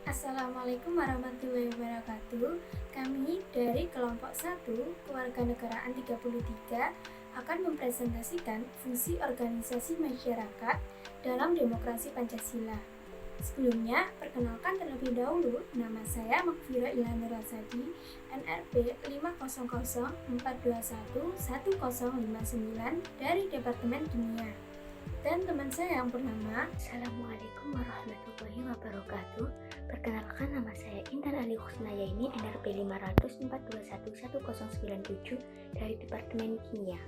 Assalamualaikum warahmatullahi wabarakatuh. Kami dari kelompok 1 Kewarganegaraan 33 akan mempresentasikan fungsi organisasi masyarakat dalam demokrasi Pancasila. Sebelumnya, perkenalkan terlebih dahulu, nama saya Makfira Ilham Rasadi, NRP 50042111059 dari Departemen Kimia. Dan teman saya yang bernama Assalamualaikum warahmatullahi wabarakatuh. Perkenalkan, nama saya Intan Ali Husnayaini, NRP 50042111097 dari Departemen Kimia.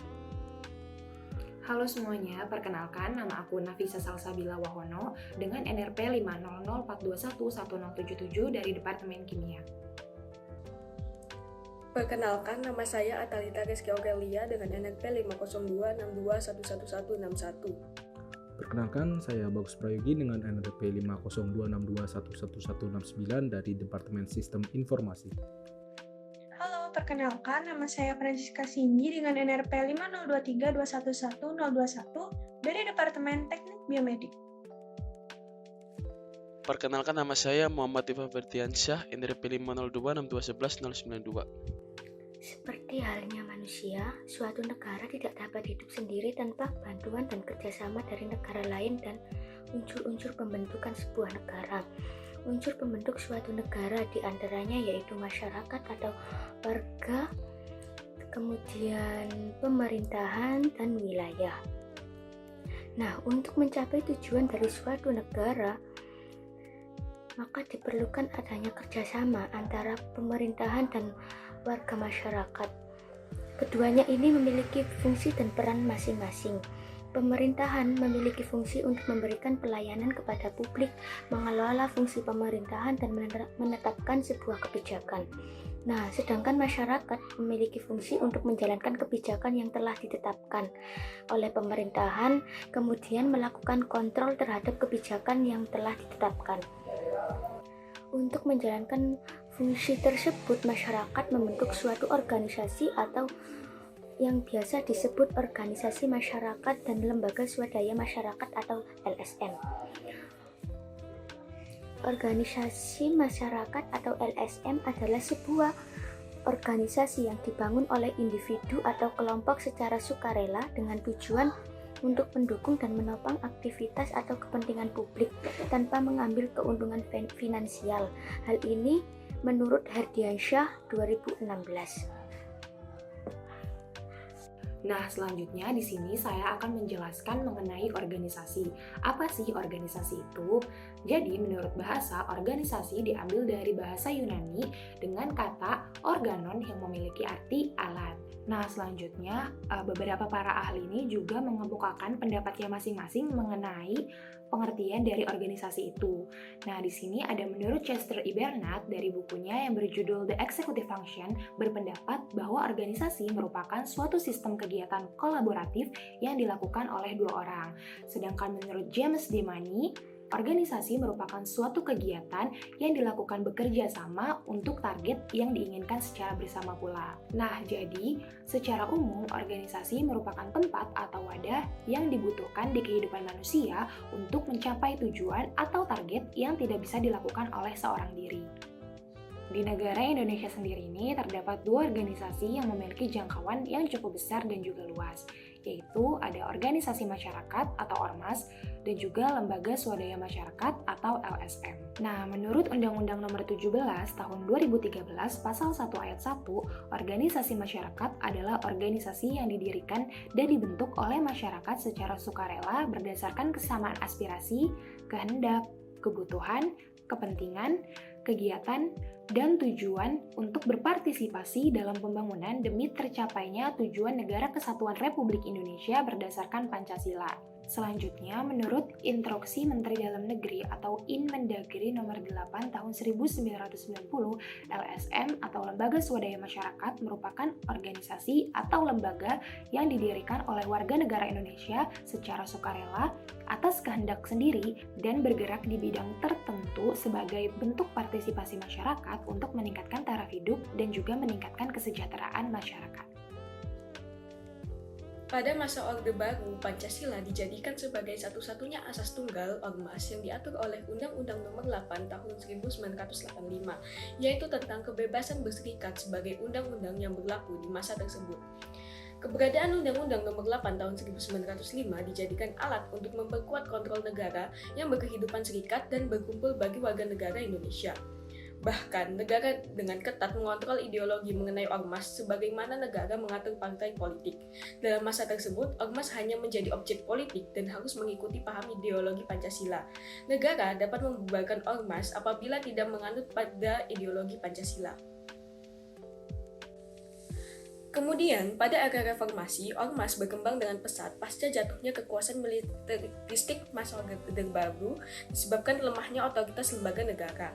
Halo semuanya, perkenalkan nama aku Nafisa Salsabila Wahono dengan NRP 50042111077 dari Departemen Kimia. Perkenalkan, nama saya Atalita Rizky Aurelia dengan NRP 50262111161. Perkenalkan, saya Bagus Prayogi dengan NRP 50262111169 dari Departemen Sistem Informasi. Halo, perkenalkan, nama saya Francisca Cindy dengan NRP 50232111021 dari Departemen Teknik Biomedik. Perkenalkan, nama saya Muhammad Tifah Bertiansyah, NRP 50262111092. Seperti halnya manusia, suatu negara tidak dapat hidup sendiri tanpa bantuan dan kerjasama dari negara lain dan unsur-unsur pembentukan sebuah negara. Unsur pembentuk suatu negara diantaranya yaitu masyarakat atau warga, kemudian pemerintahan dan wilayah. Nah, untuk mencapai tujuan dari suatu negara, maka diperlukan adanya kerjasama antara pemerintahan dan warga masyarakat. Keduanya ini memiliki fungsi dan peran masing-masing. Pemerintahan memiliki fungsi untuk memberikan pelayanan kepada publik, mengelola fungsi pemerintahan dan menetapkan sebuah kebijakan. Nah, sedangkan masyarakat memiliki fungsi untuk menjalankan kebijakan yang telah ditetapkan oleh pemerintahan, kemudian melakukan kontrol terhadap kebijakan yang telah ditetapkan. Untuk menjalankan fungsi tersebut, masyarakat membentuk suatu organisasi atau yang biasa disebut organisasi masyarakat dan lembaga swadaya masyarakat atau LSM. Organisasi masyarakat atau LSM adalah sebuah organisasi yang dibangun oleh individu atau kelompok secara sukarela dengan tujuan untuk mendukung dan menopang aktivitas atau kepentingan publik tanpa mengambil keuntungan finansial. Hal ini menurut Herdiansyah 2016. Nah, selanjutnya di sini saya akan menjelaskan mengenai organisasi. Apa sih organisasi itu? Jadi, menurut bahasa, organisasi diambil dari bahasa Yunani dengan kata organon yang memiliki arti alat. Nah, selanjutnya beberapa para ahli ini juga mengemukakan pendapatnya masing-masing mengenai pengertian dari organisasi itu. Nah, di sini ada menurut Chester E. Bernard dari bukunya yang berjudul The Executive Function berpendapat bahwa organisasi merupakan suatu sistem kegiatan kolaboratif yang dilakukan oleh dua orang. Sedangkan menurut James D. Money, organisasi merupakan suatu kegiatan yang dilakukan bekerja sama untuk target yang diinginkan secara bersama pula. Nah, jadi secara umum organisasi merupakan tempat atau wadah yang dibutuhkan di kehidupan manusia untuk mencapai tujuan atau target yang tidak bisa dilakukan oleh seorang diri. Di negara Indonesia sendiri ini terdapat dua organisasi yang memiliki jangkauan yang cukup besar dan juga luas, yaitu ada organisasi masyarakat atau Ormas dan juga lembaga swadaya masyarakat atau LSM. Nah, menurut Undang-Undang Nomor 17 Tahun 2013 Pasal 1 Ayat 1, organisasi masyarakat adalah organisasi yang didirikan dan dibentuk oleh masyarakat secara sukarela berdasarkan kesamaan aspirasi, kehendak, kebutuhan, kepentingan, kegiatan, dan tujuan untuk berpartisipasi dalam pembangunan demi tercapainya tujuan Negara Kesatuan Republik Indonesia berdasarkan Pancasila. Selanjutnya, menurut Instruksi Menteri Dalam Negeri atau Inmendagri Nomor 8 Tahun 1990, LSM atau Lembaga Swadaya Masyarakat merupakan organisasi atau lembaga yang didirikan oleh warga negara Indonesia secara sukarela atas kehendak sendiri dan bergerak di bidang tertentu sebagai bentuk partisipasi masyarakat untuk meningkatkan taraf hidup dan juga meningkatkan kesejahteraan masyarakat. Pada masa Orde Baru, Pancasila dijadikan sebagai satu-satunya asas tunggal ormas yang diatur oleh Undang-Undang Nomor 8 Tahun 1945, yaitu tentang kebebasan berserikat sebagai undang-undang yang berlaku di masa tersebut. Keberadaan Undang-Undang Nomor 8 Tahun 1905 dijadikan alat untuk memperkuat kontrol negara yang berkehidupan serikat dan berkumpul bagi warga negara Indonesia. Bahkan, negara dengan ketat mengontrol ideologi mengenai ormas sebagaimana negara mengatur partai politik. Dalam masa tersebut, ormas hanya menjadi objek politik dan harus mengikuti paham ideologi Pancasila. Negara dapat membubarkan ormas apabila tidak menganut pada ideologi Pancasila. Kemudian, pada era reformasi, ormas berkembang dengan pesat pasca jatuhnya kekuasaan militeristik masa Orde Baru disebabkan lemahnya otoritas lembaga negara.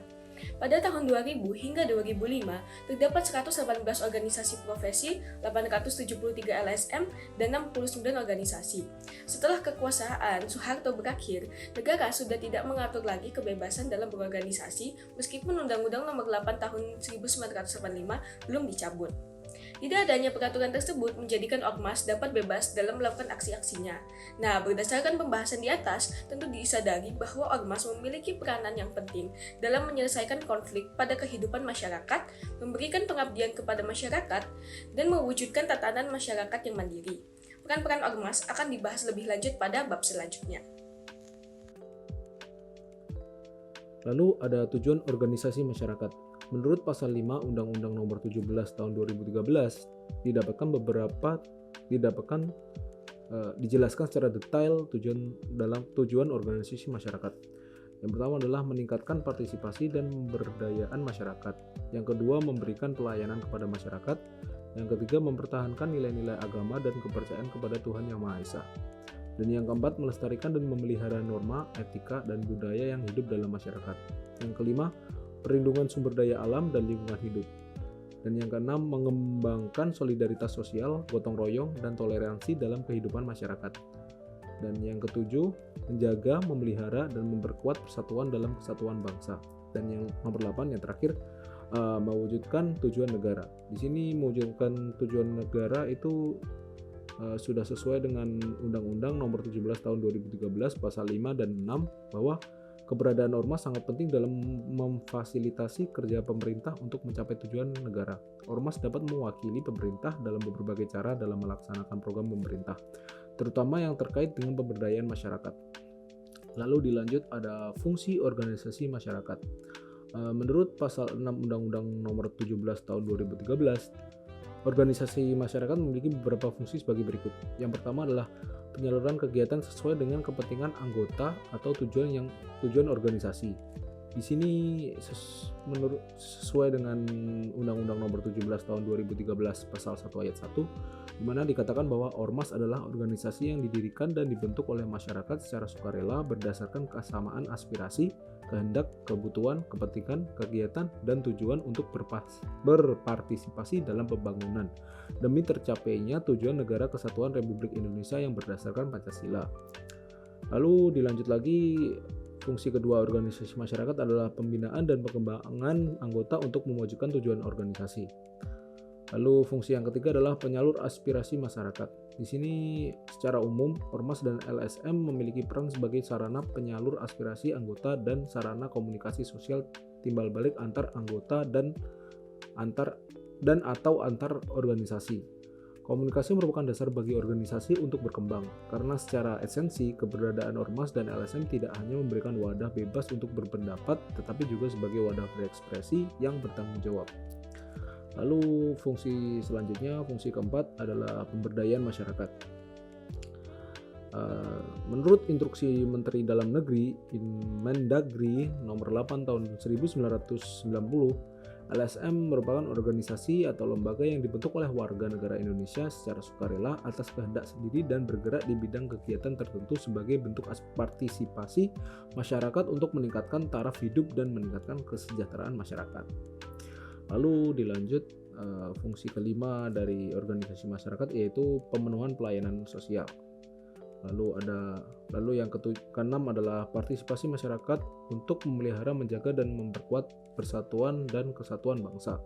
Pada tahun 2000 hingga 2005, terdapat 118 organisasi profesi, 873 LSM, dan 69 organisasi. Setelah kekuasaan Soeharto berakhir, negara sudah tidak mengatur lagi kebebasan dalam berorganisasi meskipun Undang-Undang Nomor 8 Tahun 1945 belum dicabut. Tidak adanya peraturan tersebut menjadikan ormas dapat bebas dalam melakukan aksi-aksinya. Nah, berdasarkan pembahasan di atas, tentu disadari bahwa ormas memiliki peranan yang penting dalam menyelesaikan konflik pada kehidupan masyarakat, memberikan pengabdian kepada masyarakat, dan mewujudkan tatanan masyarakat yang mandiri. Peran-peran ormas akan dibahas lebih lanjut pada bab selanjutnya. Lalu ada tujuan organisasi masyarakat. Menurut pasal 5 Undang-Undang Nomor 17 Tahun 2013 dijelaskan secara detail tujuan organisasi masyarakat. Yang pertama adalah meningkatkan partisipasi dan pemberdayaan masyarakat. Yang kedua, memberikan pelayanan kepada masyarakat. Yang ketiga, mempertahankan nilai-nilai agama dan kepercayaan kepada Tuhan Yang Maha Esa. Dan yang keempat, melestarikan dan memelihara norma, etika, dan budaya yang hidup dalam masyarakat. Yang kelima, perlindungan sumber daya alam dan lingkungan hidup. Dan yang keenam, mengembangkan solidaritas sosial, gotong royong, dan toleransi dalam kehidupan masyarakat. Dan yang ketujuh, menjaga, memelihara, dan memperkuat persatuan dalam kesatuan bangsa. Dan yang nomor 8, yang terakhir, mewujudkan tujuan negara. Di sini mewujudkan tujuan negara itu sudah sesuai dengan Undang-Undang Nomor 17 Tahun 2013 Pasal 5 dan 6 bahwa keberadaan ormas sangat penting dalam memfasilitasi kerja pemerintah untuk mencapai tujuan negara. Ormas dapat mewakili pemerintah dalam berbagai cara dalam melaksanakan program pemerintah, terutama yang terkait dengan pemberdayaan masyarakat. Lalu dilanjut ada fungsi organisasi masyarakat. Menurut pasal 6 Undang-Undang Nomor 17 Tahun 2013, organisasi masyarakat memiliki beberapa fungsi sebagai berikut. Yang pertama adalah penyaluran kegiatan sesuai dengan kepentingan anggota atau tujuan organisasi. Di sini sesuai dengan Undang-Undang Nomor 17 Tahun 2013 Pasal 1 Ayat 1, di mana dikatakan bahwa ormas adalah organisasi yang didirikan dan dibentuk oleh masyarakat secara sukarela berdasarkan kesamaan aspirasi, kehendak, kebutuhan, kepentingan, kegiatan, dan tujuan untuk berpartisipasi dalam pembangunan demi tercapainya tujuan negara kesatuan Republik Indonesia yang berdasarkan Pancasila. Lalu dilanjut lagi, fungsi kedua organisasi masyarakat adalah pembinaan dan pengembangan anggota untuk mewujudkan tujuan organisasi. Lalu fungsi yang ketiga adalah penyalur aspirasi masyarakat. Di sini secara umum ormas dan LSM memiliki peran sebagai sarana penyalur aspirasi anggota dan sarana komunikasi sosial timbal balik antar anggota dan antar organisasi. Komunikasi merupakan dasar bagi organisasi untuk berkembang, karena secara esensi keberadaan ormas dan LSM tidak hanya memberikan wadah bebas untuk berpendapat, tetapi juga sebagai wadah berekspresi yang bertanggung jawab. Lalu fungsi selanjutnya, fungsi keempat adalah pemberdayaan masyarakat. Menurut instruksi Menteri Dalam Negeri Mendagri nomor 8 tahun 1990, LSM merupakan organisasi atau lembaga yang dibentuk oleh warga negara Indonesia secara sukarela atas kehendak sendiri dan bergerak di bidang kegiatan tertentu sebagai bentuk partisipasi masyarakat untuk meningkatkan taraf hidup dan meningkatkan kesejahteraan masyarakat. Lalu dilanjut fungsi kelima dari organisasi masyarakat yaitu pemenuhan pelayanan sosial. Lalu yang keenam adalah partisipasi masyarakat untuk memelihara, menjaga, dan memperkuat persatuan dan kesatuan bangsa.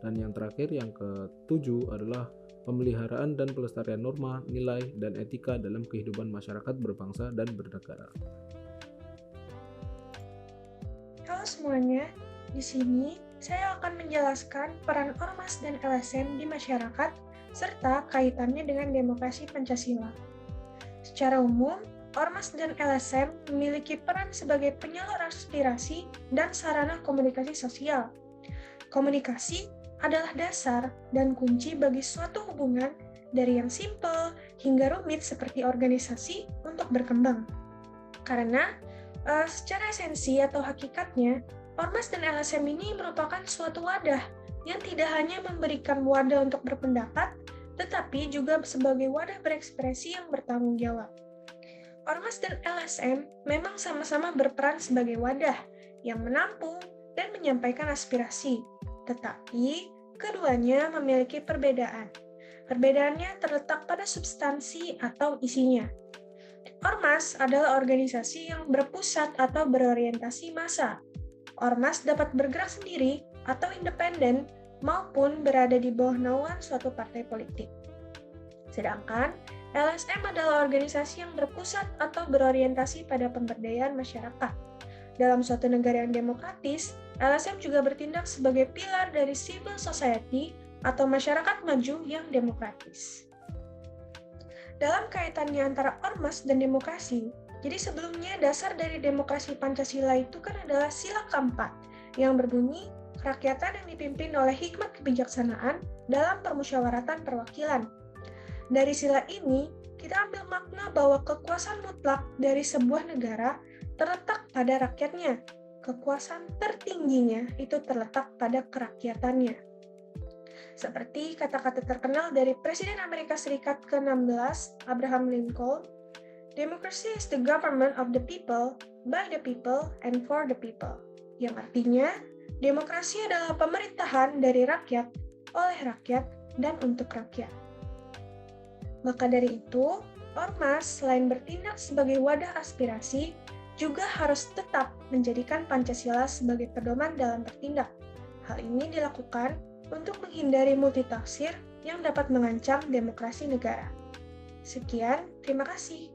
Dan yang terakhir, yang ketujuh adalah pemeliharaan dan pelestarian norma, nilai, dan etika dalam kehidupan masyarakat berbangsa dan bernegara. Halo semuanya, di sini saya akan menjelaskan peran Ormas dan LSM di masyarakat serta kaitannya dengan demokrasi Pancasila. Secara umum, Ormas dan LSM memiliki peran sebagai penyalur aspirasi dan sarana komunikasi sosial. Komunikasi adalah dasar dan kunci bagi suatu hubungan dari yang simpel hingga rumit seperti organisasi untuk berkembang. Karena secara esensi atau hakikatnya, Ormas dan LSM ini merupakan suatu wadah yang tidak hanya memberikan wadah untuk berpendapat, tetapi juga sebagai wadah berekspresi yang bertanggung jawab. Ormas dan LSM memang sama-sama berperan sebagai wadah yang menampung dan menyampaikan aspirasi, tetapi keduanya memiliki perbedaan. Perbedaannya terletak pada substansi atau isinya. Ormas adalah organisasi yang berpusat atau berorientasi massa. Ormas dapat bergerak sendiri atau independen maupun berada di bawah naungan suatu partai politik. Sedangkan LSM adalah organisasi yang berpusat atau berorientasi pada pemberdayaan masyarakat. Dalam suatu negara yang demokratis, LSM juga bertindak sebagai pilar dari civil society atau masyarakat maju yang demokratis. Dalam kaitannya antara ormas dan demokrasi, jadi sebelumnya dasar dari demokrasi Pancasila itu kan adalah sila keempat yang berbunyi kerakyatan yang dipimpin oleh hikmat kebijaksanaan dalam permusyawaratan perwakilan. Dari sila ini, kita ambil makna bahwa kekuasaan mutlak dari sebuah negara terletak pada rakyatnya. Kekuasaan tertingginya itu terletak pada kerakyatannya. Seperti kata-kata terkenal dari Presiden Amerika Serikat ke-16, Abraham Lincoln, "Democracy is the government of the people, by the people, and for the people." Yang artinya, demokrasi adalah pemerintahan dari rakyat, oleh rakyat, dan untuk rakyat. Maka dari itu, Ormas selain bertindak sebagai wadah aspirasi, juga harus tetap menjadikan Pancasila sebagai pedoman dalam bertindak. Hal ini dilakukan untuk menghindari multitafsir yang dapat mengancam demokrasi negara. Sekian, terima kasih.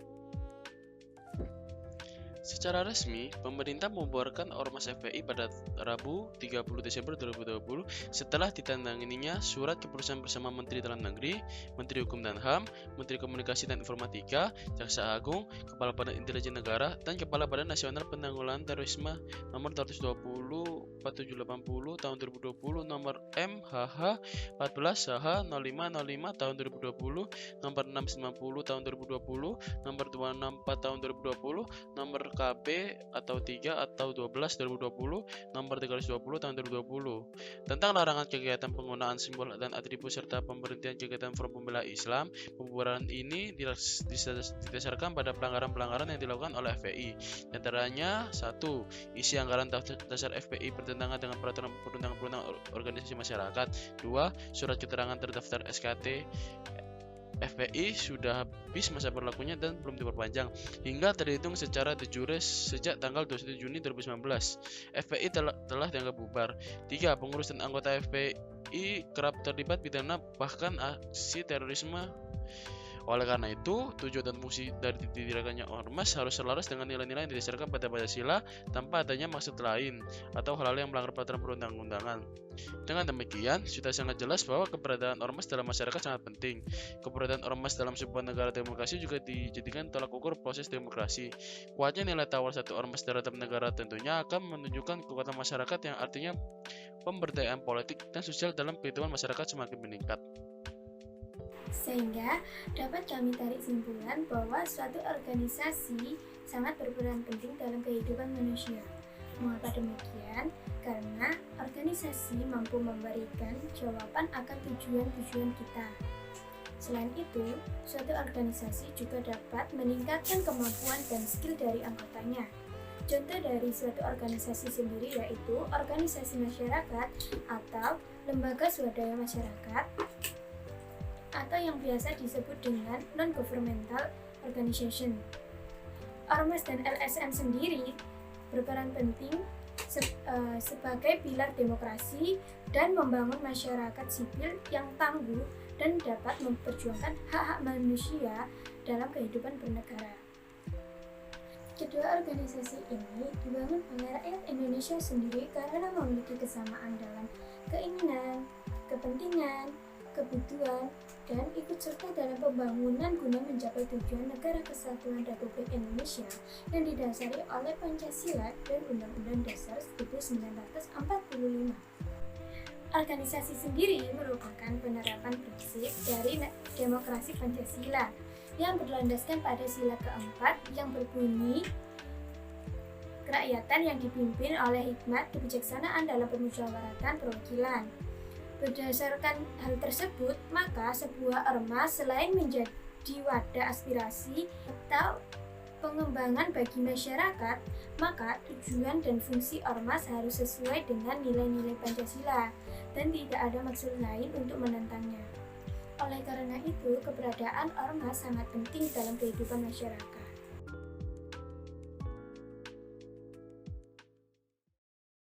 Secara resmi, pemerintah membubarkan Ormas FPI pada Rabu 30 Desember 2020 setelah ditandatanganinya surat keputusan bersama Menteri Dalam Negeri, Menteri Hukum dan HAM, Menteri Komunikasi dan Informatika, Jaksa Agung, Kepala Badan Intelijen Negara, dan Kepala Badan Nasional Penanggulangan Terorisme nomor 220/4780 tahun 2020, nomor MHH 14 HH 0505 tahun 2020, nomor 690 tahun 2020, nomor 264 tahun 2020, nomor KB atau 3 atau 12 2020, nomor 320 tahun 2020 tentang larangan kegiatan penggunaan simbol dan atribut serta pemberhentian kegiatan Front Pembela Islam. Pembubaran ini didasarkan pada pelanggaran-pelanggaran yang dilakukan oleh FPI. Di antaranya 1. Isi anggaran dasar FPI bertentangan dengan peraturan perundang-undangan organisasi masyarakat. 2. Surat keterangan terdaftar SKT FPI sudah habis masa berlakunya dan belum diperpanjang hingga terhitung secara de jure sejak tanggal 21 Juni 2019. FPI telah dianggap bubar. 3. Pengurus dan anggota FPI kerap terlibat pidana bahkan aksi terorisme. Oleh karena itu, tujuan dan fungsi dari didirikannya Ormas harus selaras dengan nilai-nilai yang didasarkan pada Pancasila tanpa adanya maksud lain atau hal-hal yang melanggar peraturan perundang-undangan. Dengan demikian, sudah sangat jelas bahwa keberadaan Ormas dalam masyarakat sangat penting. Keberadaan Ormas dalam sebuah negara demokrasi juga dijadikan tolak ukur proses demokrasi. Kuatnya nilai tawar satu Ormas terhadap negara tentunya akan menunjukkan kekuatan masyarakat yang artinya pemberdayaan politik dan sosial dalam kehidupan masyarakat semakin meningkat. Sehingga dapat kami tarik kesimpulan bahwa suatu organisasi sangat berperan penting dalam kehidupan manusia. Mengapa demikian? Karena organisasi mampu memberikan jawaban akan tujuan-tujuan kita. Selain itu, suatu organisasi juga dapat meningkatkan kemampuan dan skill dari anggotanya. Contoh dari suatu organisasi sendiri yaitu organisasi masyarakat atau lembaga swadaya masyarakat, atau yang biasa disebut dengan non-governmental organization. Ormas dan LSM sendiri berperan penting sebagai pilar demokrasi dan membangun masyarakat sipil yang tangguh dan dapat memperjuangkan hak-hak manusia dalam kehidupan bernegara. Kedua organisasi ini dibangun oleh rakyat Indonesia sendiri karena memiliki kesamaan dalam keinginan, kepentingan, kebutuhan, dan ikut serta dalam pembangunan guna mencapai tujuan Negara Kesatuan Republik Indonesia yang didasari oleh Pancasila dan Undang-Undang Dasar 1945. Organisasi sendiri merupakan penerapan prinsip dari demokrasi Pancasila yang berlandaskan pada sila keempat yang berbunyi kerakyatan yang dipimpin oleh hikmat kebijaksanaan dalam permusyawaratan perwakilan. Berdasarkan hal tersebut, maka sebuah ormas selain menjadi wadah aspirasi atau pengembangan bagi masyarakat, maka tujuan dan fungsi ormas harus sesuai dengan nilai-nilai Pancasila dan tidak ada maksud lain untuk menentangnya. Oleh karena itu, keberadaan ormas sangat penting dalam kehidupan masyarakat